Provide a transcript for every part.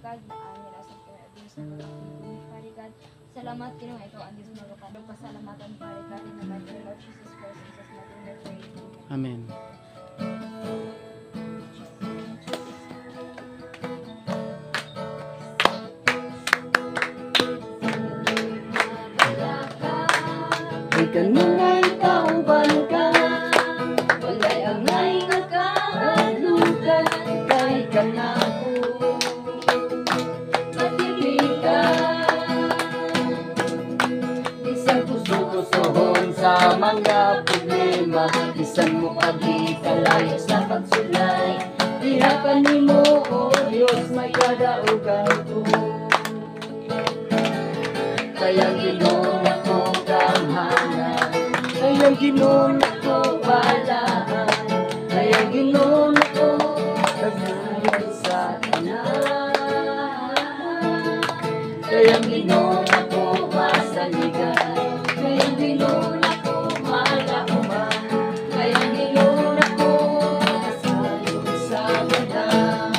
God, nila sa kaya Diyos na magpapili, Pare God. Salamat Ginoo, ikaw ang Diyos magpapalog. Pasalamatan, Pare God, in the mighty name of Jesus Christ, Jesus mighty name we pray. Amen. Ganun ay kauban ka, walay angay nga kahalugan, kay kanako matibig ka. Bisan puso-pusohon sa mga problema, bisan mo agi kalayo sa pagsulay, hirapan nimo o Diyos may kadaugan ko. Kaya Ginoo ko kamhanan, kaya Ginoo ko balaan, kaya Ginoo ko kagayod sa tanan. Kaya Ginoo ko masaligan, kaya Ginoo ko malauman, kaya Ginoo ko kasayod sa tanan.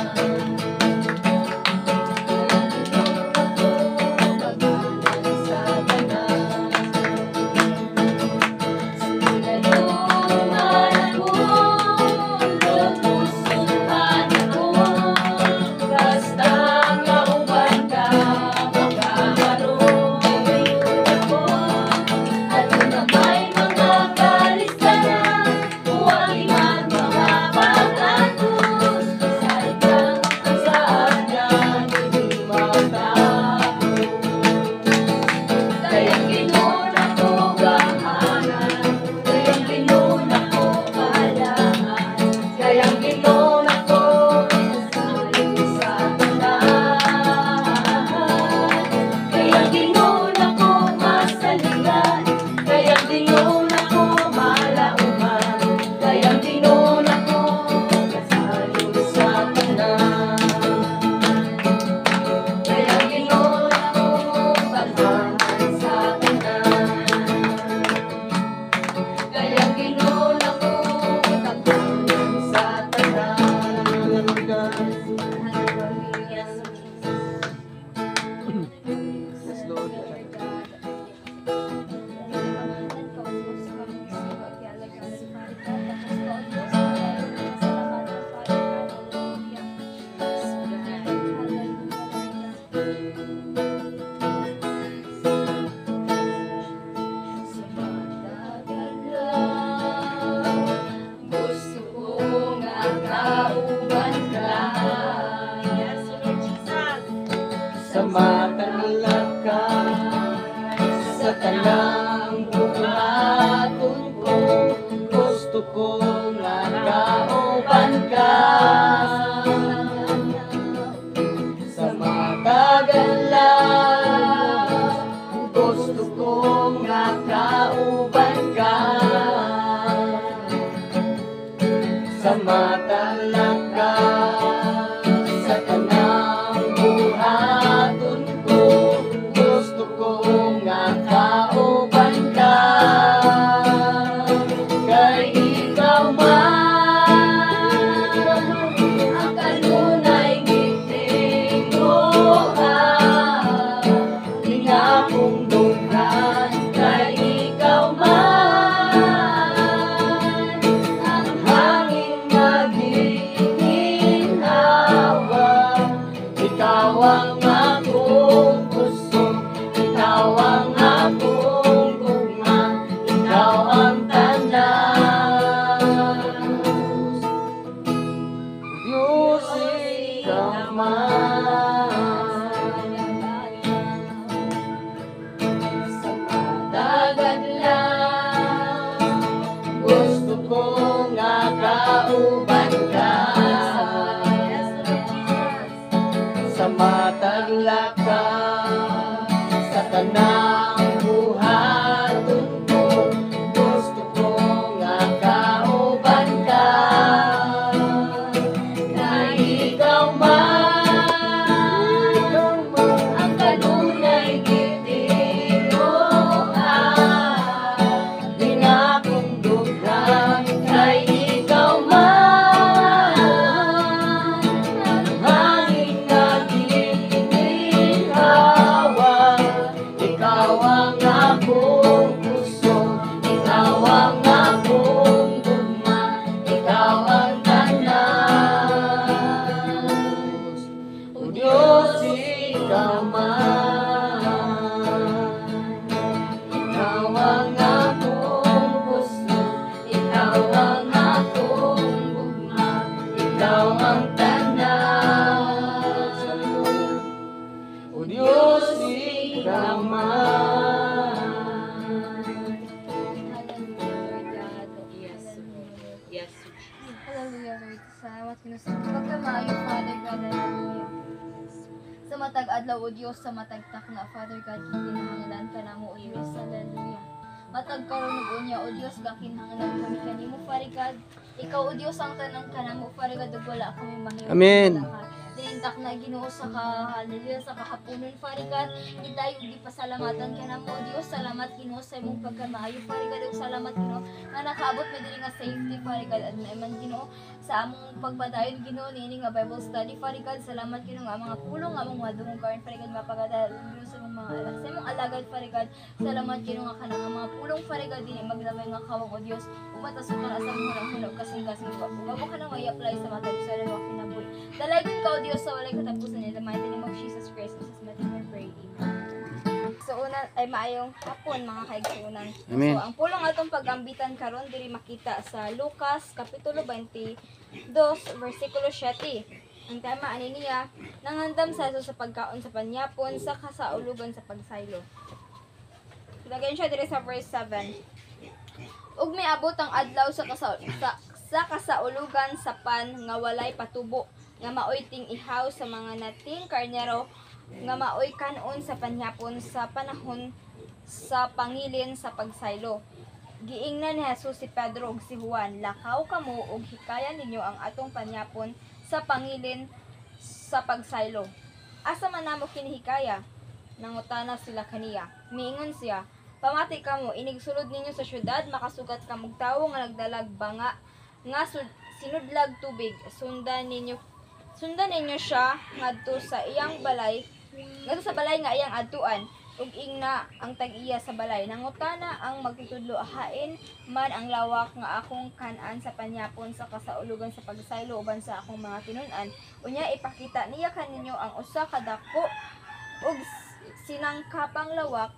Sa tanang buhaton ko, gusto ko nga kauban ka. Sa matagal lang, gusto ko nga kauban ka. Sa matagal ka, sa tanang buhaton ko, gusto ko nga kauban ka. Kay ikaw man ang kanunay giting ko, di nga kong dughan. Kay ikaw man ang hangin na giginhawa, ikaw ang akong puso, ikaw ang akong gugma, ikaw ang tanan. Diyos, ikaw man. Sa matagal lang, gusto ko nga kauban ka. Sa matagla ka, sa tanang buhaton ko, gusto ko nga kauban ka. Na ikaw man ang kanunay giting ko, di na kong dughan. Kay ikaw man ang hangin na giginhawa, matag adlaw o Dios sa matag takna Father God kinahanglan ka namo o Dios hallelujah. Matag karon ug unya o Dios gakinahanglan kami kanimo Father God. Ikaw o Dios ang tanang kanamo Father God ug wala kami mahimo. Amen. Dintak na Ginoo sa hallelujah sa kahaponon Father God. Itayo di pasalamatan ka namo o Dios. Salamat Ginoo sa imong pagkamaayo Father God ug salamat Ginoo nga nakaabot mi diri nga safety Father God at naman Ginoo sa among pagpadayon Ginoo niini nga Bible study Father God. Salamat Ginoo nga mga pulong nga among madungog karon Father God mapagadal sa imong mga anak sa imong alagad Father God. Salamat Ginoo nga kanang nga mga pulong Father God dinhi maglabay nga kawang o Dios umatasukan asa mo nang hunag kasing-kasing pagbuga mo ka nang i-apply sa matag sa rewa kinabuhi. Dalagan ka o Dios sa walay katapusan in the mighty name of Jesus Christ. Jesus mighty name we pray. Amen. So una ay maayong hapon mga kaigsuonan. Amen. So ang pulong atong pagambitan karon diri makita sa Lucas kapitulo 22 bersikulo 7. Ang tema ani niya nangandam sa Jesus sa pagkaon sa panyapon sa kasaulugan sa pagsaylo. Lagyan siya diri sa verse 7. Ug miabot ang adlaw sa kasaulugan sa pan nga walay patubo nga maoy ting ihaw sa mga nating karnero nga maoy kanon sa panyapon sa panahon sa pangilin sa pagsaylo. Giingnan ni Jesus si Pedro ug si Juan, lakaw kamo ug hikayan ninyo ang atong panyapon sa pangilin sa pagsaylo. Asa man namo kinihikaya? Nangutana sila kaniya. Miingon siya, pamati kamo, inigsulod ninyo sa syudad, makasugat kamog tawo nga nagdalag banga nga sinudlag tubig. Sundan ninyo siya ngadto sa iyang balay, ngadto sa balay nga iyang adtuan, ug ingna ang tag-iya sa balay. Nangutana ang magtutudlo, hain man ang lawak nga akong kan-an sa panyapon sa kasaulugan sa pagsaylo uban sa akong mga tinun-an. Unya ipakita niya kaninyo ang usa ka dako ug sinangkapang lawak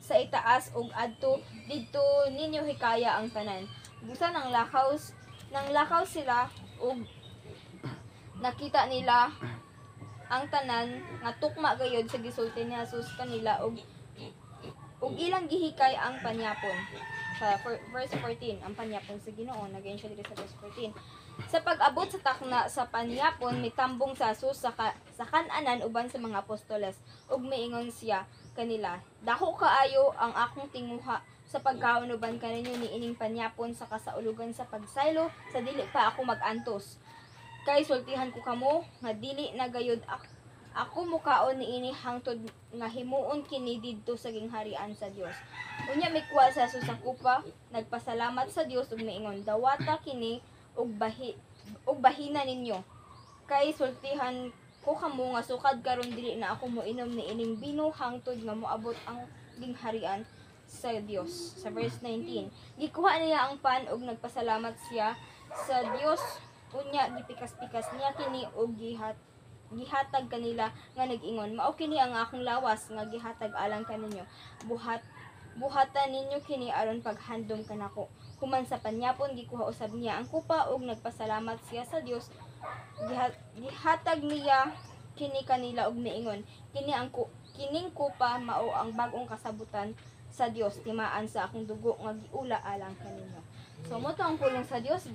sa itaas ug adto didto ninyo hikaya ang tanan. Busa nang lakaw sila ug nakita nila ang tanan nga tukma gayud sa gisulti ni Jesus kanila ug ilang gihikay ang panyapon. Sa verse 14, ang panyapon sa Ginoo nagayon siya dito sa verse 14. Sa pag-abot sa takna sa panyapon mitambong sa Jesus sa kan-anan uban sa mga apostoles ug miingon siya kanila, dako kaayo ang akong tinguha sa pagkaon uban kaninyo niining panyapon sa kasaulugan sa pagsaylo sa dili pa ako magantos. Kay sultihan ko kamo nga dili na gayud ako mukaon niini hangtod nga himuon kini didto sa gingharian sa Dios. Unya mikwa sa susakupa, nagpasalamat sa Dios ug miingon, dawata kini ug bahina ninyo. Kay sultihan ko kamo nga sukad karon dili na ako moinom niining bino hangtod nga moabot ang gingharian sa Dios. Sa verse 19, gikuha niya ang pan ug nagpasalamat siya sa Dios. Unya gipikas-pikas niya kini ug gihatag kanila nga nag-ingon, mao kini ang akong lawas nga gihatag alang kaninyo. Buhatan ninyo kini aron paghandom kanako. Human sa panyapon gikuha usab niya ang kupa ug nagpasalamat siya sa Dios. Gihatag niya kini kanila ug miingon, kining kupa mao ang bag-ong kasabutan sa Dios, timaan sa akong dugo nga giula alang kaninyo. So mo to ang pulong sa Dios.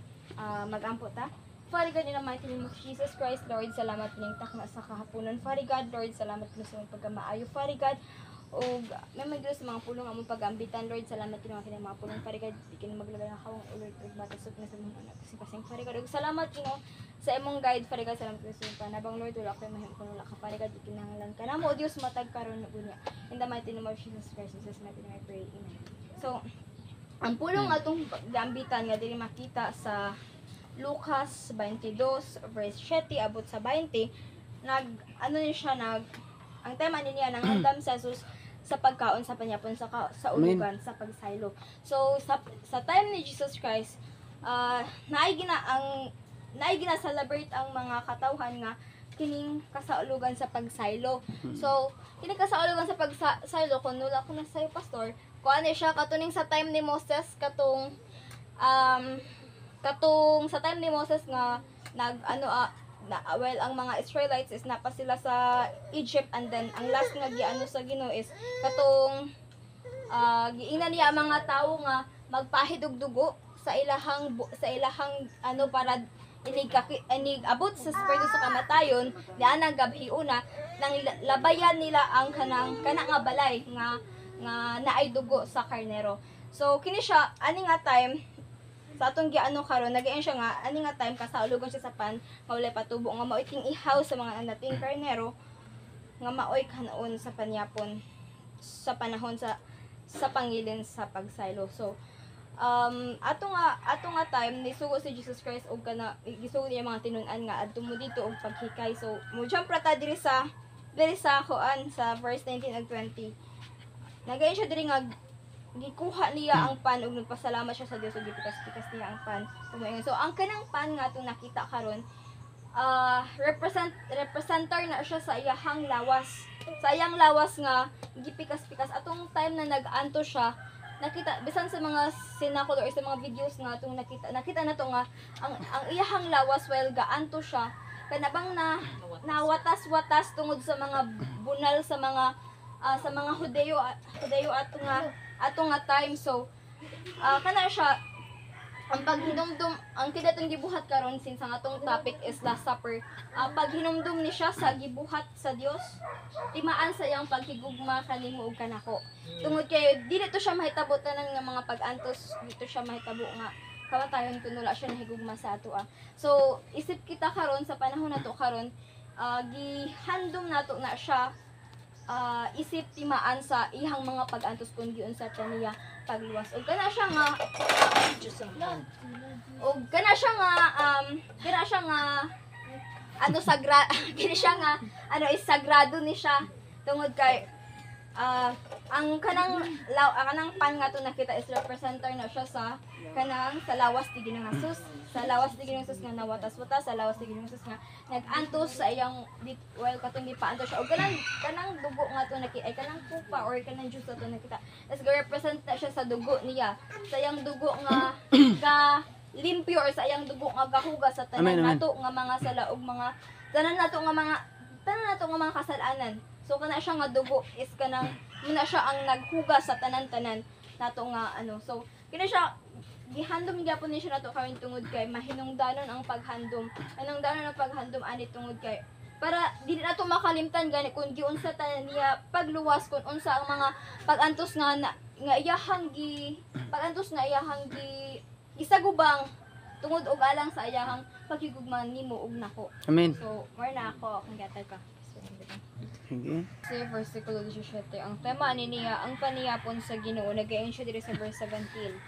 Magampo ta. Father God, in the mighty name of Jesus Christ, Lord, salamat ning takna sa kahaponon. Father God, Lord, salamat mo sa imong pagkamaayo, Father God. O may Diyos sa mga pulong among pagambitan, Lord, salamat din mga pulong, Father God. Di maglagay ng kawang ulod ug batasok na sa mga anak kasing Father God. Ug salamat sa imong guide, Father God, salamat sa imong panabang, Lord, wala ko mahim kuno la ka, Father God, ikinahanglan ka namo, Dios, matag karon unya. In the mighty name of Jesus Christ, Jesus mighty name I pray. Amen. So, ang pulong atong pagambitan nga dili makita sa Lucas 22 verse 7 abot sa 20 ang tema niya nangandam sa Jesus sa pagkaon sa panyapon sa ulugan sa pagsaylo. So sa time ni Jesus Christ naay gina celebrate ang mga katawhan nga kining kasaulugan sa pagsaylo. So kining kasaulugan sa pagsaylo kun wala ko na sayo pastor kuan siya katuning sa time ni Moses katong sa time ni Moses nga ang mga Israelites is napa sila sa Egypt and then ang last nga giano sa Ginoo is katong giingnan niya ang mga tawo nga magpahid og dugo sa ilahang para inig abot sa spirito sa kamatayon diana gabhi una nang labayan nila ang kana nga balay nga naay dugo sa karnero. So kini siya ani nga time sa atong giano karon nagayon siya nga ani nga time kasaulugon siya sa pan nga walay patubo nga maoy ting ihaw sa mga nating karnero nga maoy kanoon sa panyapon sa panahon sa pangilin sa pagsaylo. So ato nga time nisugo si Jesus Christ og kana gisugo niya mga tinun-an nga adto mo dito og paghikay. So mo jump rata diri sa kuan sa verse 19 ug 20. Nagayon siya diri nga gikuha niya ang pan ug nagpasalamat siya sa Dios ug gipikas-pikas niya ang pan. So ang kanang pan nga atong nakita karon representer na siya sa iyahang lawas. Sa iyang lawas nga gipikas-pikas atong time na nag-anto siya nakita bisan sa mga sinakol or sa mga videos nga atong nakita na to nga ang iyahang lawas while gaanto siya kanabang na nawatas-watas tungod sa mga bunal sa mga Hudeo ato nga time. So kana siya ang paghinumdum ang kidatong gibuhat karon since ang atong topic is Last Supper. Paghinumdum ni siya sa gibuhat sa Dios timaan sa iyang paghigugma kanimo ug kanako. Tungod kay dili to siya mahitabo tanan nga mga pag-antos, dito siya mahitabo nga kamatayon kun wala siya nahigugma sa ato. So isip kita karon sa panahon nato karon gihandom nato na siya isip timaan sa ihang mga pag-antos kun giun sa niya pagluwas. Og kana siya nga ano kini siya nga ano is sagrado ni siya tungod kay ang kanang pan nga to nakita is representer na siya sa kanang sa lawas ti Ginoong Hesus, sa lawas ti Ginoong Hesus nga nawatas-watas, sa lawas ti Ginoong Hesus nga nag-antos sa iyang katong gipaantos siya og kanang dugo nga to nakita ay kanang kupa or kanang juice to nakita is represent na siya sa dugo niya, sa iyang dugo nga limpyo or sa iyang dugo nga gahugas sa tanan nato nga mga sala ug mga tanan nato nga mga kasalanan. So kana siya nga dugo is kanang muna siya ang naghugas sa tanan-tanan nato nga ano. So kini siya gihandom gyapon ni siya nato karon tungod kay mahinungdanon ang paghandom. Hinungdanon ang paghandom ani tungod kay para dili nato makalimtan gani kun giunsa ta niya pagluwas kun unsa ang mga pag-antos nga iyahang isagubang tungod og alang sa iyahang paghigugma nimo ug nako. Amen. So more na ako kung gatag ka. Sige. Sa versikulo 17, ang tema niya ang paniyapon sa Ginoo nagayon siya diri sa verse 17.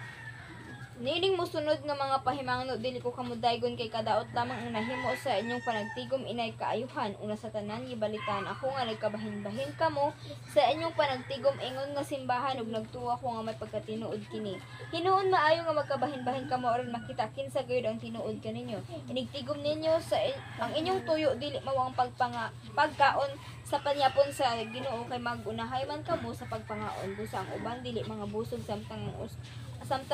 Nining mosunod nga mga pahimangno dili ko kamo daygon kay kadaot lamang ang nahimo sa inyong panagtigom inay kaayuhan. Una sa tanan gibalitan ako nga nagkabahin-bahin kamo sa inyong panagtigom ingon nga simbahan ug nagtuwa ko nga may pagkatinuod kini. Hinuon maayo nga magkabahin-bahin kamo aron makita kinsa gayud ang tinuod kaninyo. Inigtigom ninyo sa ang inyong tuyo dili mao ang pagkaon sa panyapon sa Ginoo kay magunahay man kamo sa pagpangaon. Busa ang uban dili mga busog samtang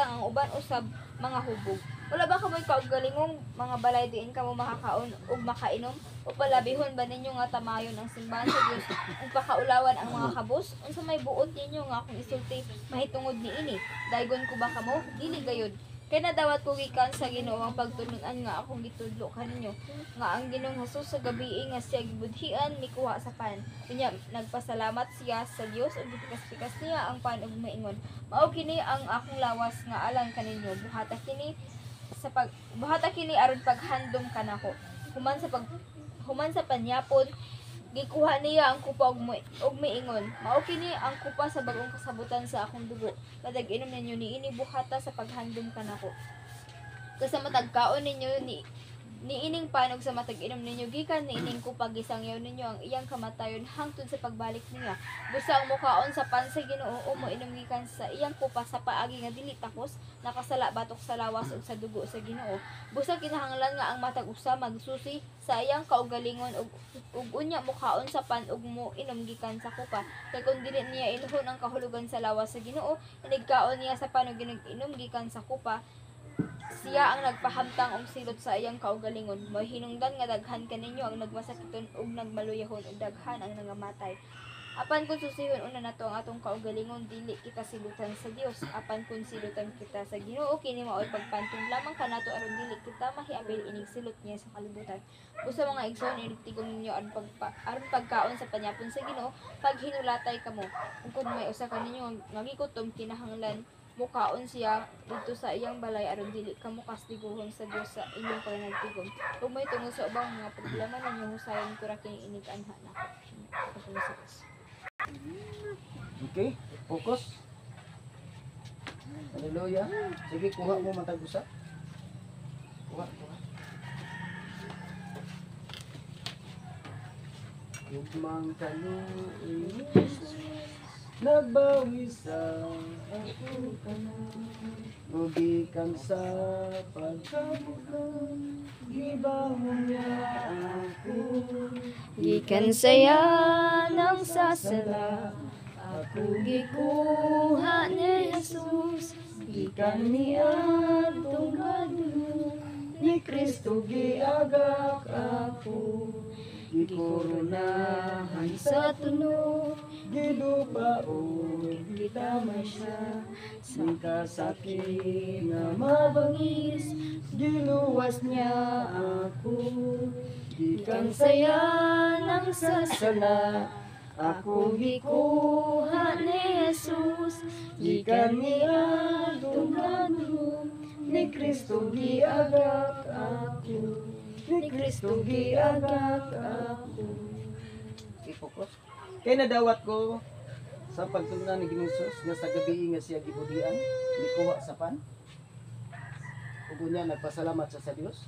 ang uban usab mga hubog. Wala ba kamoy kaugalingong mga balay diin kamo makakaon ug makainom? O palabihon ba ninyo nga tamayon ang simbahan sa Dios ug pakaulawan ang mga kabus? Unsa may buot ninyo nga kung isulti mahitungod niini? Daygon ko ba kamo? Dili gayud. Kay nadawat ko gikan sa Ginoo ang pagtulon-an nga akong gitudlo kaninyo nga ang Ginoong Hesus sa gabi nga siya gibudhian mikuha sa pan. Unya nagpasalamat siya sa Dios ug gipikas-pikas niya ang pan ug maingon. Mao kini ang akong lawas nga alang kaninyo. Buhata kini aron paghandom kanako. Human sa panyapon gikuha niya ang kupa og miingon. Mao kini ang kupa sa bagong kasabutan sa akong dugo. Kadag inom ninyo niini buhata sa paghandom kanako. Kasi matagkaon ninyo niining panog sa matag inom ninyo gikan niining kupa gisangyaw ninyo ang iyang kamatayon hangtod sa pagbalik niya. Busa ang mukaon sa pansa Ginoo o moinom gikan sa iyang kupa sa paagi nga dili takos nakasala batok sa lawas ug sa dugo sa Ginoo. Busa kinahanglan nga ang matag usa magsusi sa iyang kaugalingon ug unya mukaon sa pan ug moinom gikan sa kupa. Kay kun dili niya inuhon ang kahulugan sa lawas sa Ginoo, inigkaon niya sa pan ug inom gikan sa kupa. Siya ang nagpahamtang og silot sa iyang kaugalingon. Moy hinungdan nga daghan kaninyo ang nagmasakiton ug nagmaluyahon ug daghan ang nangamatay. Apan kung susihon una nato ang atong kaugalingon, dili kita silutan sa Dios. Apan kung silutan kita sa Ginoo, kini mao'y pagpantong lamang kanato aron dili kita mahiabil inig silot niya sa kalibutan. Usa mga igsoon inig tigong ninyo aron pagkaon sa panyapon sa Ginoo, pag hinulatay kamo. Kung may usa ka ninyo nga gikutom, kinahanglan mukaon siya dito sa iyang balay aron dili kamo kasliguhon sa Dios sa inyong pananagtigom. Kung may tungod sa ubang mga problema ninyo, husayon ko ra kini inig anha na. Okay, focus. Hallelujah. Sige, kuha mo matag usa. Kuha. Yugmang kaluoy, nagbawi sa ako ka na. Ugikan sa pagkabukan, gibawon niya ako. Gikan saya ng sasala, ako gikuha ni Jesus. Gikan ni atong kadulo, ni Kristo giagak ako. Gikoronahan sa tunog, Gidupaon, gitamay siya. sa kasakit nga mabangis, giluwas niya ako. Gikan Gikan saya ng sasala, ako gikuha ni Jesus. Gikan ni atong kadulo, ni Kristo giagak ako. Ni Kristo giagak ako. I-focus. Kaya nadawat ko sa pagtungnan ni Ginoong nga sa gabi nga siya gibudian, gikuha sa pan. Ug unya nagpasalamat siya sa Dios.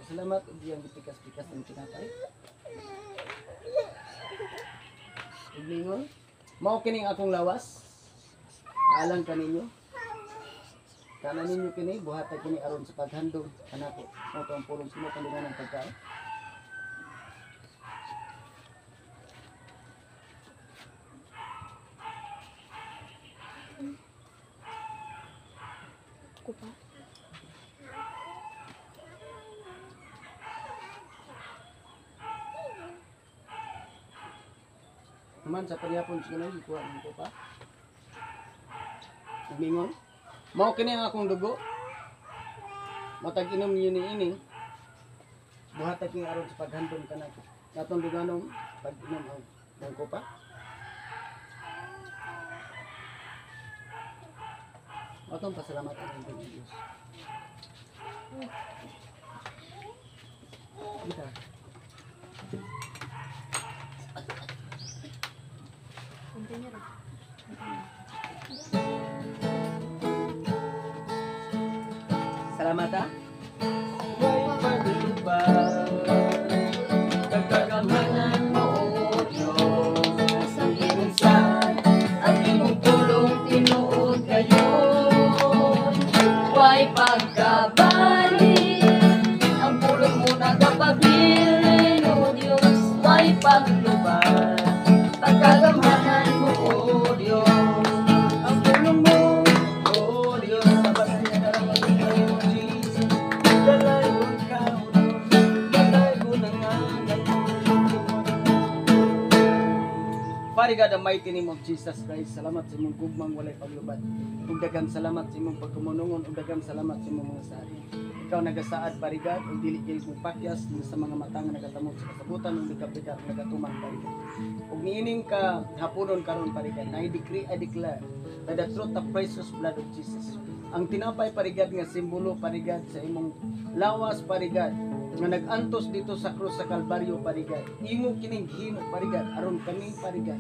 Salamat ug iyang gipikas-pikas ng tinapay. Ug lingon, mao kining akong lawas. Alang kaninyo. Kana ninyo kini buhatag kini aron sa paghandog kanako. Mao to ang purong sinupandungan ng pagkaon. Ko pa. Naman sa paryapon sa ganun, ikuha ng ko pa. Nagmingon. Mao kini ang akong dugo. Matag inom niyo ni ini. Buhatag kini aron sa paghandom kanako. Katong duganom pag inom ang kopa. Atong pasalamat ang Diyos. Kita. Continue ra. Salamat ha. Way pagluban, nagkagamanan mo o Diyos, sa inunsad, at imong tulong tinuod kayo. Way pagkabali, ang pulong mo nagapabilin o Diyos, way pagluban, pagkagamanan mo o Diyos, ang tulong mo o Diyos, sa bahay na Jesus, dalay mo ka o Diyos, dalay mo na nga Father God, the mighty name of Jesus Christ, salamat sa imong gugmang walay paglubad. Ug daghang salamat sa imong pagkumunungon, ug daghang salamat sa imong mga sari. Ikaw nagasaad, Father God, ug dili gyud mo pakyas sa mga mata nga nagatamog sa kasabutan ug nagapikar nagatuman, Father God. Ug niining ka hapunon karon, Father God, I decree, I declare by the truth of precious blood of Jesus. Ang tinapay, Father God, nga simbolo, Father God, sa imong lawas, Father God, nga nag-antos dito sa krus sa Kalbaryo parigad. Imo kining himo parigad aron kami parigad.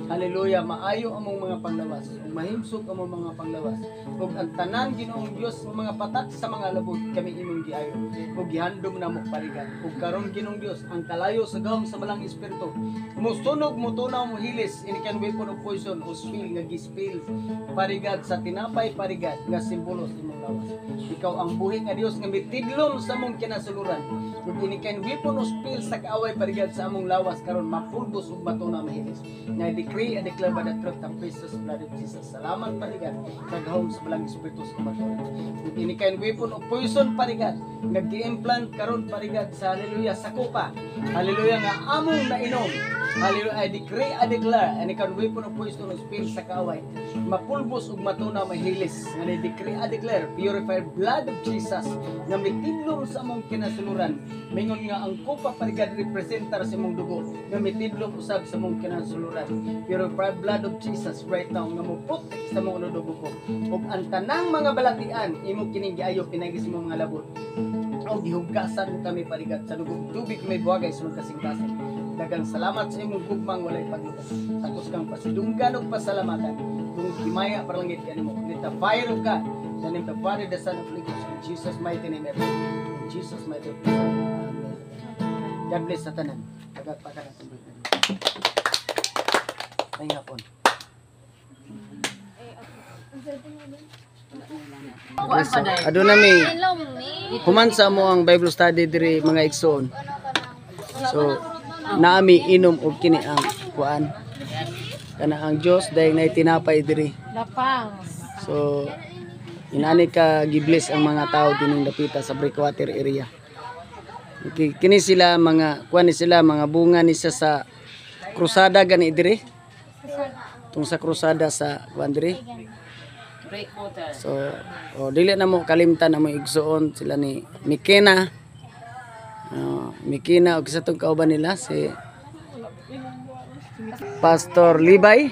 Hallelujah, maayo among mga panglawas, ug mahimsog among mga panglawas. Ug ang tanan Ginoong Dios nga mga patak sa mga labot kami imong giayo. Ug gihandom namo parigad. Ug karon Ginoong Dios ang kalayo sa gahom sa balang espiritu. Musunog mo tunaw mo hilis ini kan weapon of poison o spill nga gispill parigad sa tinapay parigad nga simbolo sa imong lawas. Ikaw ang buhi nga Dios nga mitidlom sa among kinasuluran. Ug ini kan weapon of spill sa kaaway parigad sa among lawas karon mapulbos ug matuna mahilis. Nga decree and declare by the truth of precious blood of Jesus. Salamat parigad sa gahom sa balang espiritu sa kamatuoran. Ug ini kan weapon of poison parigad nga gi-implant karon parigad sa hallelujah sa kupa. Hallelujah nga among nainom. Hallelujah, I decree, I declare, and ikan weapon of poison of spill sa kaaway, mapulbos ug matuna mahilis. Nga I decree, I declare, purified blood of Jesus, nga mitidlom sa among kinasuluran. Mingon nga ang kupa parigad representar sa among dugo, nga mitidlom usab sa among kinasuluran. Purified blood of Jesus right now, nga muputik sa among dugo ko. Ug ang tanang mga balatian, imo kining giayo pinagi sa among mga labot. O gihugasan mo kami parigad sa lugong tubig may buwagay sunod kasing-kasing. Dagang salamat sa imong gugmang walay paglutas. Sakos kang pasidunggan ug pasalamatan. Kung himaya parangit kanimo. Let the fire of God, the name of the Father, the Son, of the Holy Ghost, in Jesus mighty name. In Jesus mighty name. Amen. God bless sa tanan. Pagpakaran sa buhay. Ay hapon. So, aduna mi humansa mo ang Bible study diri mga igsoon. So naami inom og kini ang kuan. Kana ang Dios dahil nay tinapay diri. So inani ka gibless ang mga tao dining dapita sa breakwater area. Okay, kini sila mga kuan ni sila mga bunga ni sa krusada gani diri. Tung sa krusada sa kuan diri. So, dili na mo kalimtan na mo igsuon sila ni Mikena. Mikena og sa tong kauban nila si Pastor Libay,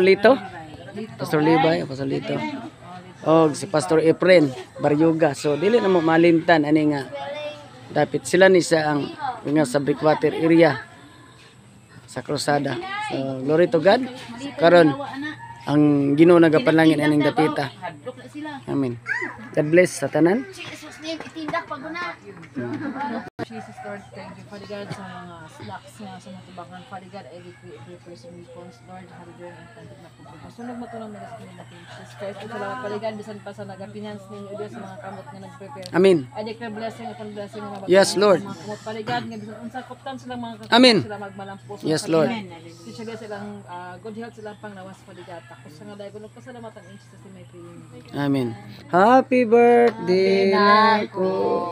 Lito. Pastor Libay, Pastor Lito. Og si Pastor Efren Baryuga. So dili na mo malimtan ani nga dapat sila ni sa ang nga sa breakwater area sa krusada. So glory to God. Karon ang Ginoo nagapanlangin aning dapita. Amen. God bless sa tanan. Jesus Lord, thank you Father God sa mga snacks nga sa matubakan Father God, I decree every person response Lord, hallelujah and thank you na po. Sunog mo to ng mga skin natin Jesus Christ. Salamat Father God, bisan pa sa nagapinance ninyo Diyos sa mga kamot nga nag-prepare. Amen. I declare blessing upon blessing nga Yes, Lord. Mga kamot Father God, nga bisan unsa koptan silang mga kamot Amen. sila magmalampos. Yes, Lord. Sila silang good health silang panglawas Father God. Takos sa nga dahil ko nagpasalamatan in Jesus name I pray. Amen. Happy birthday, Nako.